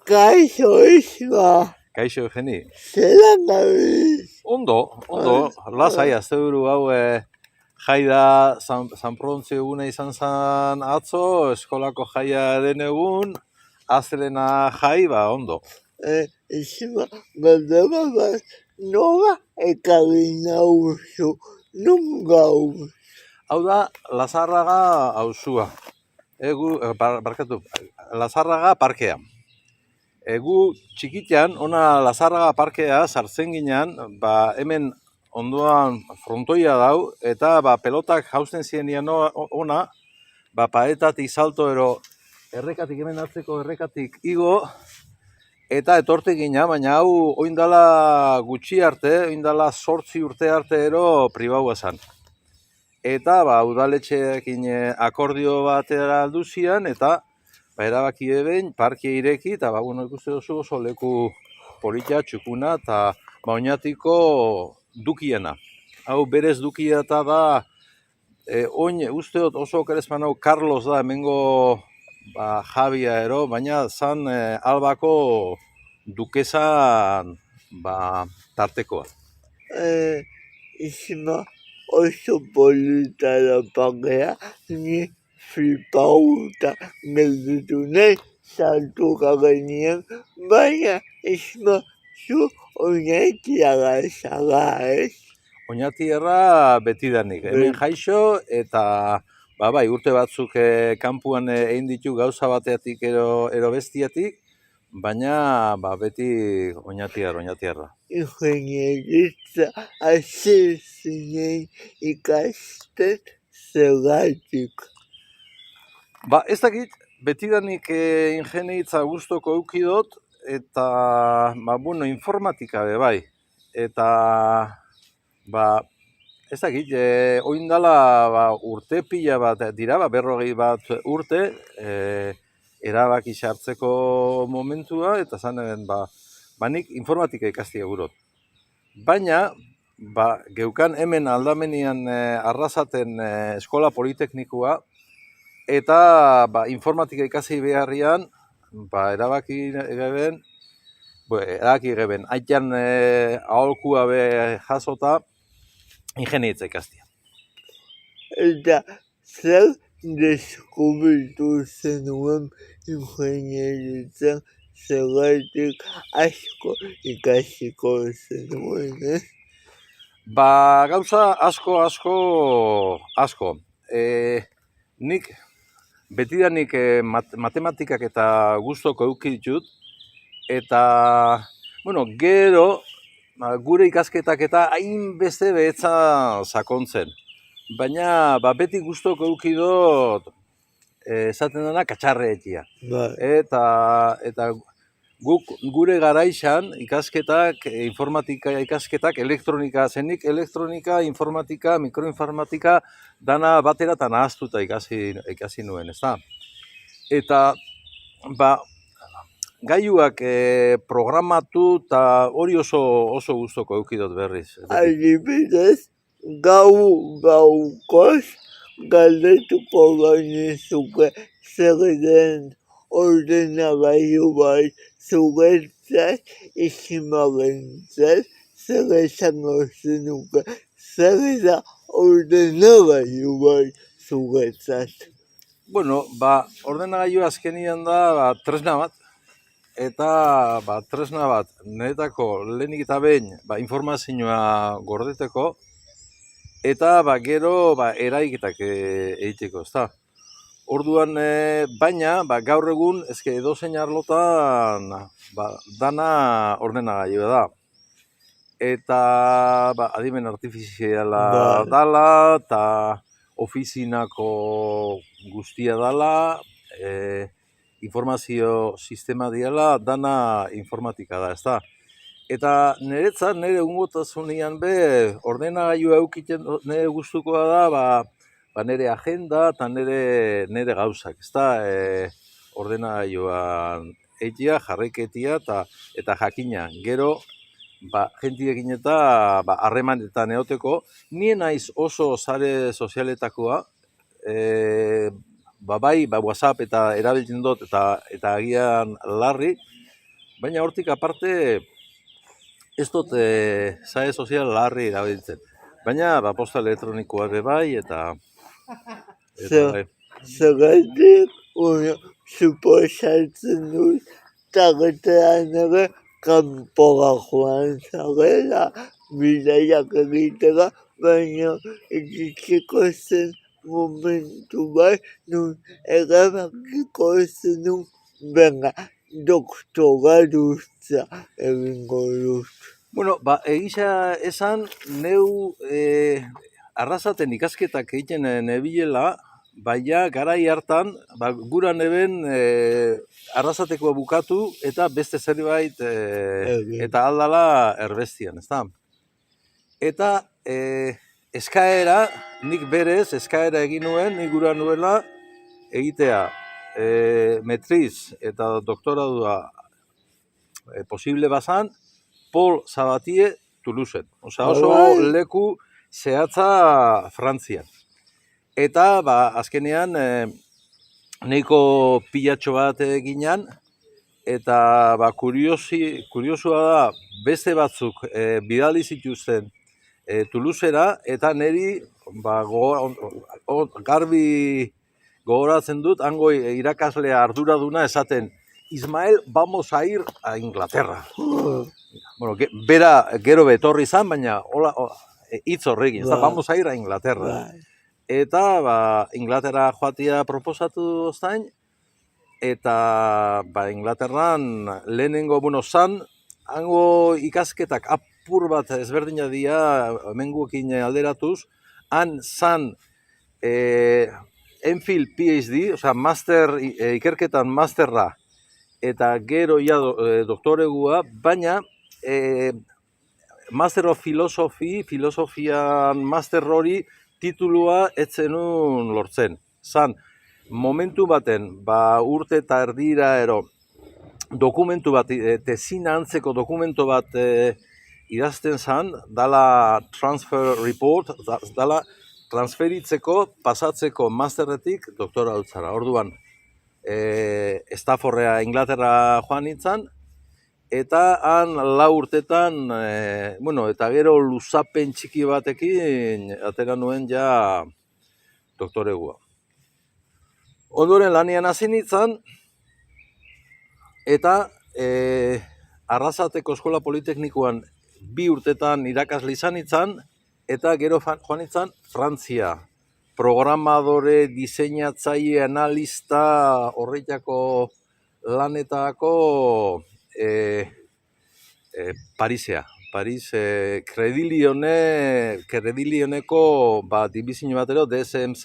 Kaixo, Isma. Kaixo, Eugeni. Zelan gabiz? Ondo, lasai, asteburu hau jai da San Prontzio eguna izan zen atzo, eskolako jaia den egun, aztelena jai, ondo. Isma, galdera bat, nola ekarri nauzu, nun gauz? Hau da, Lazarraga auzua. Barkatu, Lazarraga parkea. Gu txikitean, ona Lazarraga parkea sartzen ginean, hemen ondoan frontoia dau, eta pelotak jausten zienian ona, paetatik salto ero errekatik hemen atzeko errekatik igo, eta etorte gina, baina hau oindala gutxi arte, oindala 8 urte arte ero pribaua zan. Eta udaletxeekin akordio batera aldu zian, eta erabaki eben, parkia ireki, eta ikuste duzu oso leku politia, txukuna, eta oinatiko dukiena. Hau berez dukia eta da, oin usteot oso okerezpan hau Carlos da, hemengo Javia ero, baina zan albako dukesan tartekoa. Isma, oso polita da parkea, ni flipauta gelditu nahi, saltu gainean, baina Isma, zu oinatiaga zara, ez? Oinatierra betidanik, hemen jaixo, eta urte batzuk kanpuan egin ditu gauza bateatik ero bestiatik, baina beti oinatierra. Ingenieritza hasi zinen ikasten zergatik. Ez dakit, betidanik ingenieritza gustoko eukidot, eta informatika bai. Eta ez dakit, oindala urte pila bat dira, 40 bat urte, erabaki sartzeko momentua, eta zanen, nik informatika ikastia gurot. Baina, geukan hemen aldamenian arrasaten eskola politeknikoa, eta informatika ikasi beharrian, erabaki geben, aitan aholkua jasota, ingenieritza ikastia. Eta zer deskubritu zenuen ingenieritza zergatik asko ikasiko zenuen, ez? Gauza asko. Nik betidanik matematikak eta gustoko eduki ditut, eta, gero, gure ikasketak eta hainbeste behetza sakontzen. Baina, beti gustoko eduki dut, esaten dena, katxarreetia. Eta gure garaixan ikasketak, informatika ikasketak, elektronika zenik, elektronika, informatika, mikroinformatika, dana batera eta nahaztuta ikasi nuen, ezta? Eta, gaiuak programatu eta hori oso gustoko eukidot berriz. Adibidez, gaukoz galdetuko gainezuke zer den ordenagailu bai zuretzat, Ismarentzat, zer esango zenuke, zer da ordenagailu bai zuretzat. Ordenagailu azkenian da tresna bat, eta tresna bat niretako lehenik eta behin informazioa gordeteko, eta gero eraiketak egiteko, ezta? Orduan, baina gaur egun edozein arlotan dana ordenagailua da. Eta adimen artifiziala dala, eta ofizinako guztia dala, informazio sistema diala, dana informatika da, ezta? Eta niretzat, nire ungotasunean ordenagailua eukiten nire gustukoa da, nire agenda eta nire gauzak, ezta? Ordenagailuan eitia, jarraiketia eta jakina. Gero, jentiekin eta harremanetan eoteko, nien naiz oso sare sozialetakoa, WhatsApp eta erabiltzen dut eta agian larri, Baina hortik aparte, ez dut sare sozial larri erabiltzen. Baina posta elektronikoa be bai, eta bai. Zergatik, suposatzen dut, tartean ere kanpora joan zarela, bidaiak egitera, baina egiteko zen momentu bat, nun erabakiko zenun, benga, doktoradutza egingo dut. Bueno, egisa esan, neu arrasaten ikasketak egiten nebilela, baina garai hartan, gura neben arrasatekoa bukatu eta beste zerbait eta aldala erbestian, ezta? Eta eskaera, nik berez, eskaera egin nuen, nik gura nuela egitea metriz eta doktoradua posible bazan, Paul Sabatier Toulouse. Osa oso leku zehatza Frantzian. Eta azkenean nahiko pilatxo bat eginan, eta kuriosua da beste batzuk bidali zituzten Toulousera, eta niri garbi gogoratzen dut, hango irakaslea arduraduna esaten, Ismael, vamos a ir a Inglaterra. Bueno, bera gero betorri izan, baina hitz horrekin, vamos a ir a Inglaterra. Eta Inglaterra joatia proposatu zain, eta Inglaterran lehenengo zan, hango ikasketak apur bat ezberdina dira hemengoekin alderatuz, han zan MPhil PhD, oza, ikerketan masterra, eta gero doktoregua, baina Master of Philosophy, filosofian master hori titulua etzenun lortzen. Zan, momentu baten, urte eta erdira dokumentu bat, tezina antzeko dokumentu bat idazten zan, dala transfer report, dala transferitzeko, pasatzeko masterretik doktora dutzara. Orduan, Staffordera Inglaterra joan nintzen, eta han 4 urtetan, eta gero luzapen txiki batekin atera nuen ja doktoregua. Ondoren lanian hasi nintzen, eta Arrasateko Eskola Politeknikoan 2 urtetan irakasle izan nintzen, eta gero joan nintzen Frantzia. Programadore, diseinatzaile, analista, horretako lanetako Parisea. Paris, Kredilioneko dibizio batero, DSMC,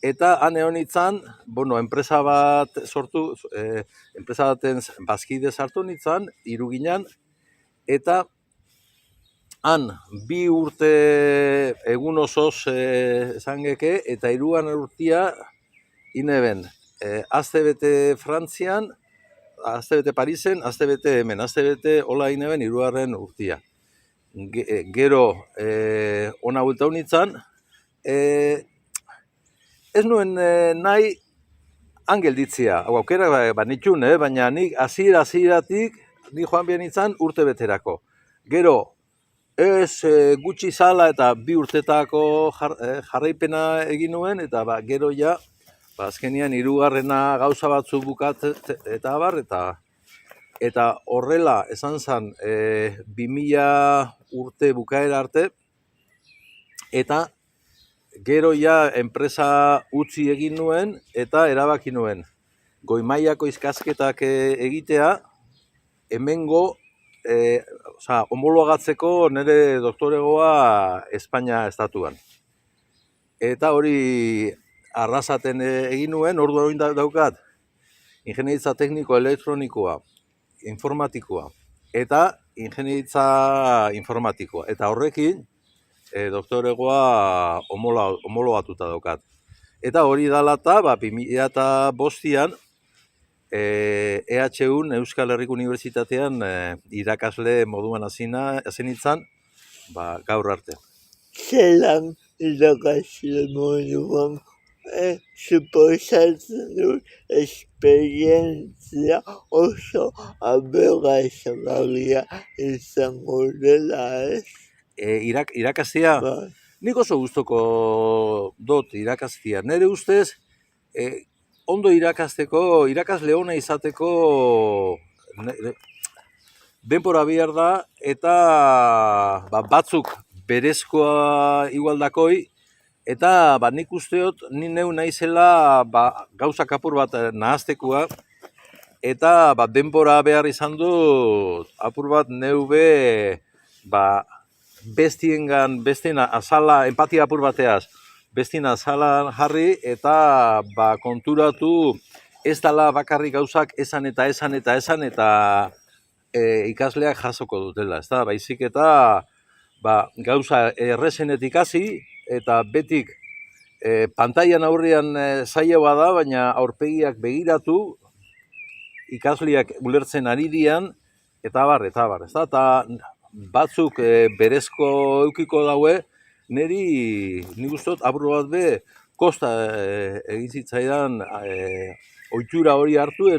eta han egon nintzen, enpresa bat sortu, enpresa baten bazkide sartu nintzen, 3 ginen, eta han 2 urte egun osoz esan geke, eta 3. urtia ineben, azte-bete Frantzian, azte-bete Parisen, azte-bete hemen, azte-bete hola ineben 3. urtia. Gero ona bulta honitzen, ez nuen nahi angelditzia, aukera nitxun, baina nik hasieratik nik joan behar nintzen urte beterako. Gero, ez gutxi zala eta 2 urtetako jarraipena egin nuen, eta gero ja, azkenean 3. gauza batzu bukat eta abar, eta horrela esan zen 2000 urte bukaera arte, eta gero ja enpresa utzi egin nuen, eta erabaki nuen. Goi mailako ikasketak egitea, hemengo homologatzeko nire doktoregoa Espainia estatuan. Eta hori Arrasaten egin nuen, ordu hori daukat, ingenieritza tekniko elektronikoa, informatikoa, eta ingenieritza informatikoa. Eta horrekin, doktoregoa homologatuta daukat. Eta hori dala eta 2005an, EHUn, Euskal Herriko Unibertsitatean, irakasle moduan hasi nintzen, gaur arte. Zelan irakasle moduan suposatzen dut esperientzia oso aberazgarria izango dela, ez? Irakastea, Bai. nik oso gustoko dut irakastea. Nire ustez, ondo irakasteko, irakasle ona izateko denbora behar da, eta batzuk berezkoa igualdakoi, eta nik usteot, ni neu naizela gauzak apur bat nahaztekoa, eta denbora behar izan du apur bat neu be bestien azala, empatia apur bateaz, bestien azala jarri, eta konturatu ez dala bakarrik gauzak esan eta ikasleak jasoko dutela, ez da, baizik eta gauza errezenetik hasi, eta betik pantailan aurrean zaila da, baina aurpegiak begiratu, ikasleak ulertzen ari dian, eta bar, ez da, eta batzuk berezko eukiko daue, nik ustot, apur bat be, kosta egin zitzaidan ohitura hori hartu,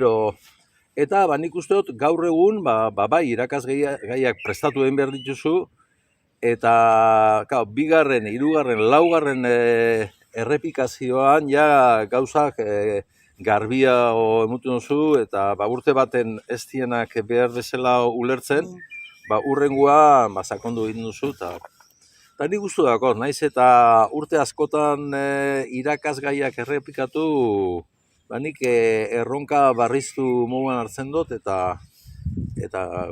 eta nik ustot gaur egun, bai, irakasgaiak prestatu egin behar dituzu, eta bigarren, hirugarren, laugarren errepikazioan ja gauzak garbiago emuten duzu, eta urte baten ez dienak behar bezala ulertzen, urrengoa sakondu egin duzu, eta nik gustu dako, naiz eta urte askotan irakasgaiak errepikatu, nik erronka barriztu moduan hartzen dut, eta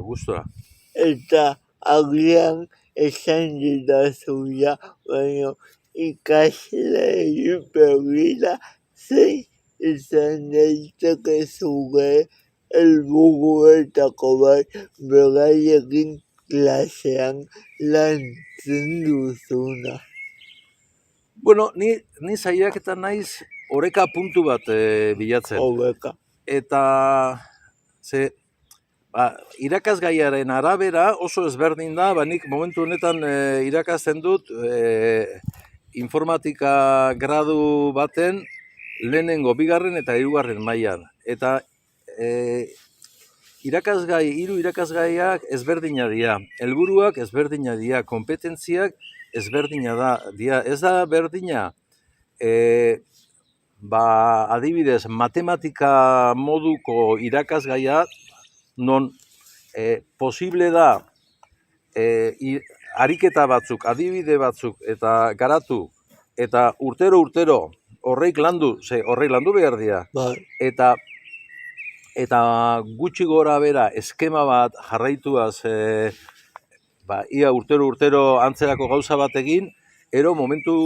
gustura. Eta agian esan didazu ja, baina ikasleei begira zein izan daiteke zure helburuetako bat beraiekin klasean lantzen duzuna. Bueno, ni saiaketan naiz oreka puntu bat bilatzen. Oreka. Eta irakasgaiaren arabera oso ezberdin da, nik momentu honetan irakasten dut informatika gradu baten lehenengo, bigarren eta hirugarren mailan. Eta hiru irakasgaiak ezberdina dira, helburuak ezberdina dira, kompetentziak ezberdina dira. Ez da berdina, adibidez, matematika moduko irakasgaia, non posible da ariketa batzuk, adibide batzuk, eta garatu, eta urtero horreik landu behar dira. Eta gutxi gora bera eskema bat jarraituaz, ia urtero antzerako gauza bat egin, ero momentu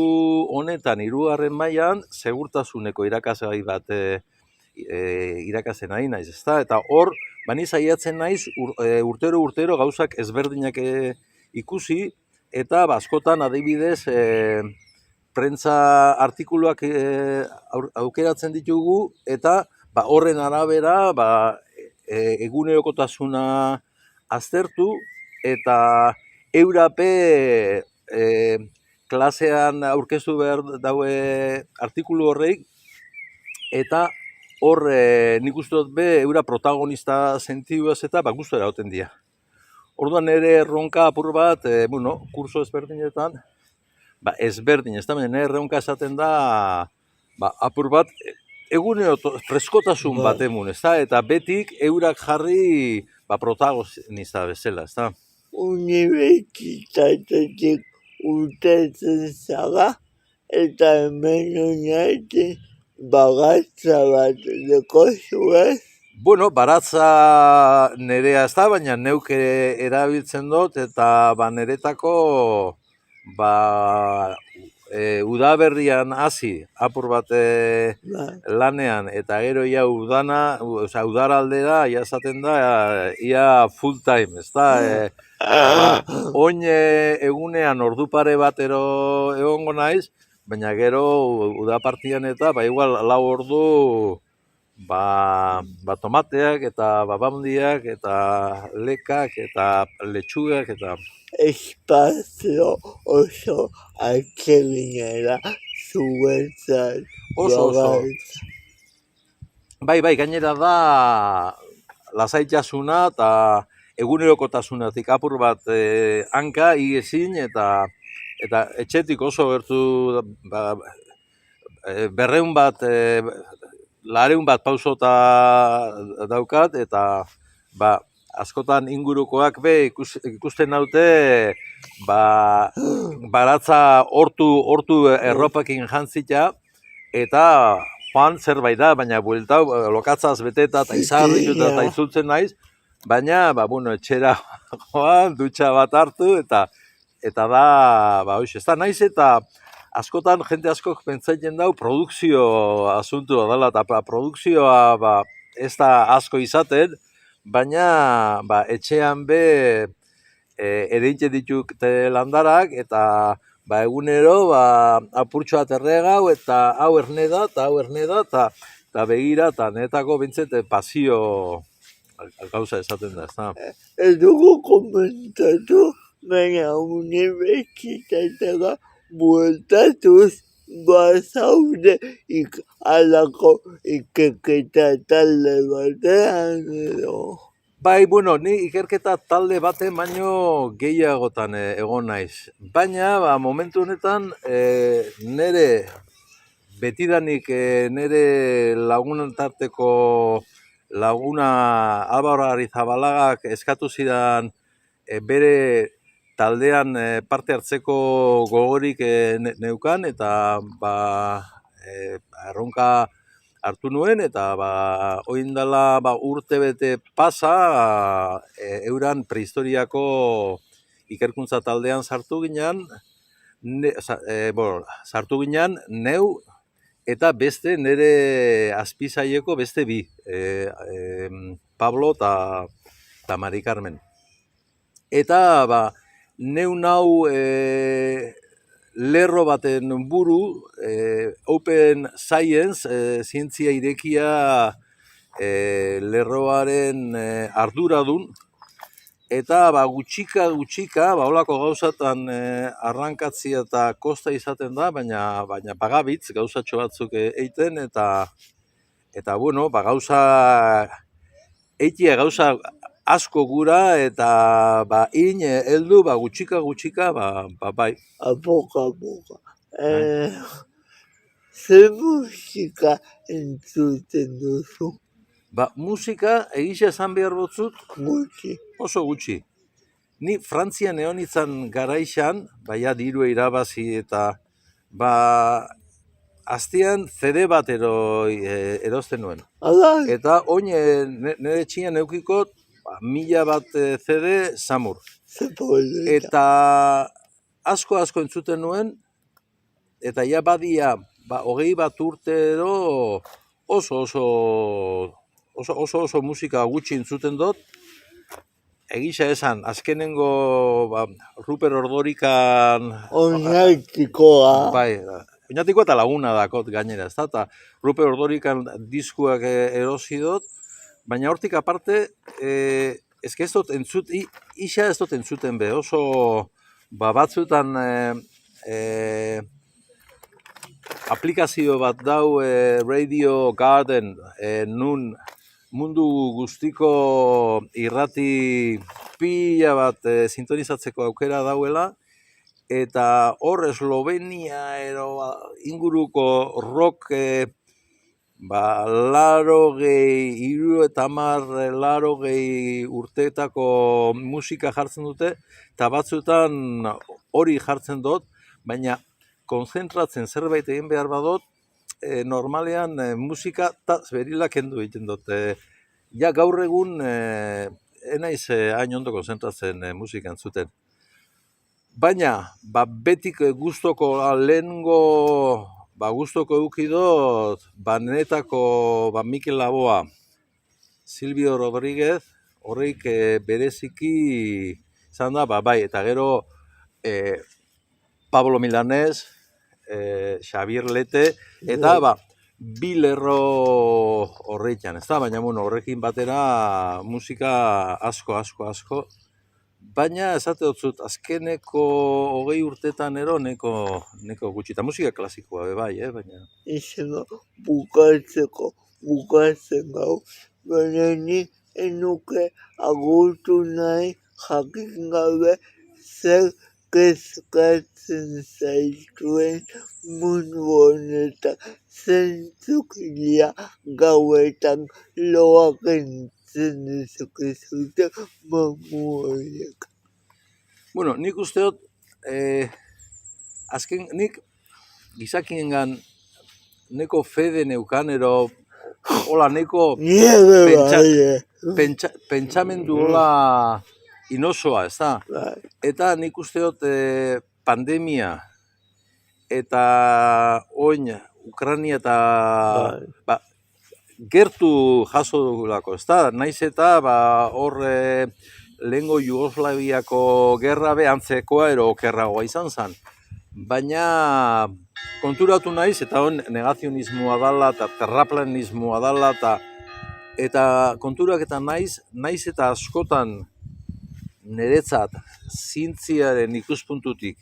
honetan hirugarren mailan segurtasuneko irakasgai bat irakasten ari naiz, ezta? Eta hor, ni saiatzen naiz urtero gauzak ezberdinak ikusi, eta askotan adibidez prentza artikuluak aukeratzen ditugu, eta horren arabera egunerokotasuna aztertu, eta eurape klasean aurkeztu behar daue artikulu horreik, eta hor nik uste dut eura protagonista sentiduaz eta guztu erauten dira. Orduan ere erronka apur bat, kurso ezberdinetan, ezberdin, ez da, nire erronka esaten da, apur bat, egunero freskotasun bat emun, ez da, eta betik eurak jarri protagonista bezala, ez da. Unibertsitatetik urtetzen zara, eta hemen honetan baratza bat dekozu, ez? Bueno, baratza nerea ez da, baina neuke erabiltzen dut, eta neretako udaberrian hasi apur bat lanean, eta gero ia udaraldera esaten da ia full time, ez da? Oin egunean ordu pare bat egongo naiz, baina gero udapartian eta igual 4 ordu tomateak eta babamdiak eta lekak eta letxugak eta... Espazio oso atsegina da zuentzat Oso, bagatza. Bai, gainera da lasaitasuna eta egunerokotasunatik apur bat hanka, igezin, eta etxetik oso gertu ba, 200 pausota daukat, eta ba, askotan ingurukoak ikusten naute baratza hortu erropakin jantzita, eta joan zerbait da, baina bueltau lokatzaz beteta eta izarrituta eta itzultzen naiz, baina etxera joan, dutxa bat hartu, eta da, hoxe, ez da naiz, eta askotan jente askok pentsatzen dau produkzio asuntua dela, eta produkzioa ez da asko izaten, baina etxean ereintxe dituk landarak, eta egunero apurtxo bat erregau, eta hau erne da, eta begira, eta netako bintzet pasio gauza esaten da, ez da. Ez dugu komentatu, baina unibertsitatera bueltatuz bazaude alako ikerketa talde batean edo. Bai, ni ikerketa talde baten baino gehiagotan egon naiz. Baina, momentu honetan, nire betidanik nire lagunentarteko laguna Álvaro Arizabalaga eskatu zidan bere taldean parte hartzeko gogorik neukan, eta erronka hartu nuen, eta oindala urte bete pasa euran prehistoriako ikerkuntza taldean sartu ginen, neu eta beste nire azpizaieko beste bi, Pablo eta Mari Carmen. Eta neu nau lerro baten buru, Open Science, zientzia irekia lerroaren arduradun, eta gutxika, holako gauzatan arrankatzia eta kosta izaten da, baina bagabitz gauzatxo batzuk eiten, eta gauza eitia gauza asko gura, eta heldu gutxika, bai. Apoka. Zer musika entzuten duzu? Musika, egisa esan behar botzut, Gutxi. oso gutxi. Ni Frantzian egon izan garaixan, dirua irabazi, eta aztian CD bat erosten nuen. Ala, Eta oin nire txinan eukikot 1000 bat CD samur. zepoeleta. Eta asko entzuten nuen, eta badia 20 bat urtero oso musika gutxi entzuten dut. Egisa esan, azkenengo Ruper Ordorikan... Oinatikoa. Oinatikoa eta laguna dakot gainera, ez da? Eta Ruper Ordorikan diskuak erosi dut, baina hortik aparte, ez dut entzuten be, oso batzutan aplikazio bat dau Radio Garden, nun mundu guztiko irrati pila bat sintonizatzeko aukera dauela, eta hor Eslovenia inguruko rock 80 urteetako musika jartzen dute, eta batzutan hori jartzen dut, baina konzentratzen zerbait egin behar badut, normalean musika berila kendu egiten dut. Gaur egun enaiz hain ondo konzentratzen musika entzuten. Baina, betik gustoko lehengo gustoko edukidot, netako Mikel Laboa, Silvio Rodríguez, horreik bereziki izan da, eta gero Pablo Milanés, Xavier Lete, eta bi lerro horreitan, ez da? Baina horrekin batera musika asko baina esate dut zut, azkeneko 20 urtetan ero neko gutxi, eta musika klasikoa be bai, baina... izango bukatzen gau, baina ni enuke agurtu nahi jakin gabe zer kezkatzen zaituen mundu honetan zentzuk dira gauetan loak entzun dezakezute mamu horiek. Bueno, nik uste dut, azken, nik gizakiengan neko fede neukan, ero, hola, neko Niebe pentsamendu hola inosoa, ez da? bai. Eta nik uste dut pandemia eta oin Ukrania eta gertu jaso dugulako, ez da? Naiz eta hor lehengo Jugoslaviako gerra behantzekoa ero okerragoa izan zen. Baina konturatu naiz, eta hon negazionismoa dala, eta terraplanismoa dala, eta konturak eta naiz eta askotan niretzat zientziaren ikuspuntutik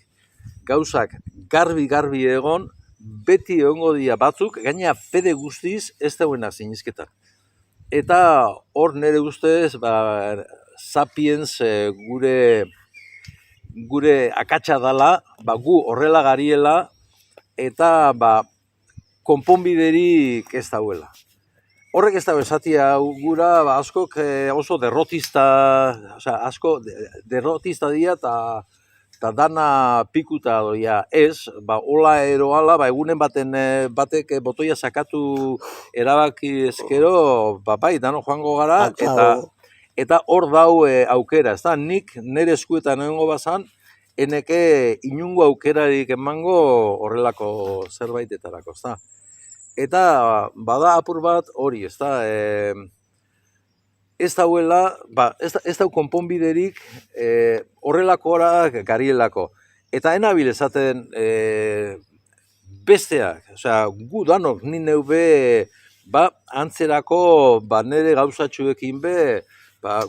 gauzak garbi egon, beti egongo dira batzuk, gaina fede guztiz ez dauena zinizketan. Eta hor nire ustez, sapiens gure akatsa dala, gu horrela gariela, eta konponbiderik ez dauela. Horrek ez dago esatia gura, askok oso derrotista, asko derrotista dira eta dana pikuta doia ez, hola eroala, egunen batek botoia sakatu erabaki ezkero, bai, dano joango gara, eta hor dau aukera, ez da, nik nire eskuetan egongo bazan, eneke inungo aukerarik emango horrelako zerbaitetarako, ez da. Eta bada apur bat hori, ez da, ez dauela, ez dau konponbiderik horrelakora garielako. Eta enabil esaten besteak, gu danok, ni neube antzerako nire gauzatxuekin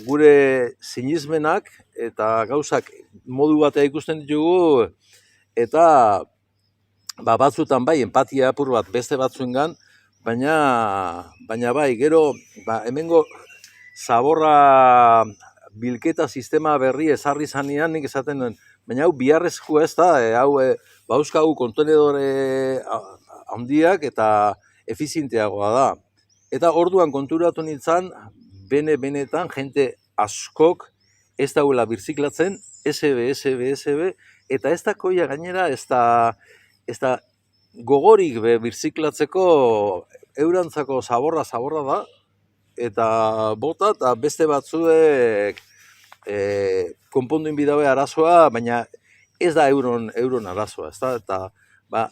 gure sinismenak eta gauzak modu batea ikusten ditugu, eta batzutan bai, empatia apur bat beste batzuengan, baina bai, gero, hemengo zaborra bilketa sistema berri ezarri zanean, nik esaten duen, baina hau biharrezkoa ez da, hau bauzkagu kontenedore handiak eta efizienteagoa da. Eta orduan konturatu nintzen, benetan, jente askok ez dauela birziklatzen, SB, eta ez da koia gainera, ez da gogorik birziklatzeko eurantzako zaborra da, eta bota, eta beste batzuek konponduin bidabe arazoa, baina ez da euron arazoa, ez da, eta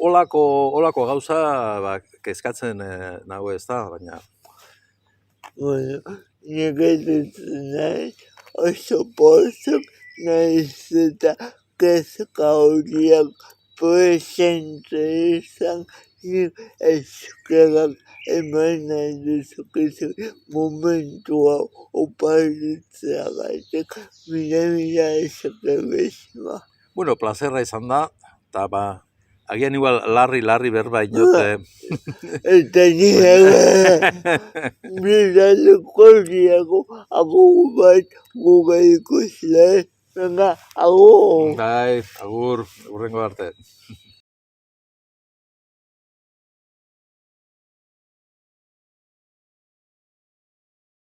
holako gauza kezkatzen nago, ez da, baina... Bueno, nik dut nahi, oso pozok nahiz eta kezka horiak presente izan, nik eskerak eman nahi duzukizu momentu hau oparitzea gaitek, mila esker bezima. Bueno, plazerra izan da, eta agian igual larri berba inote. Eta nire miraleko diago agur bat guga ikusle. Venga, agur. Bai, agur, urrengo arte.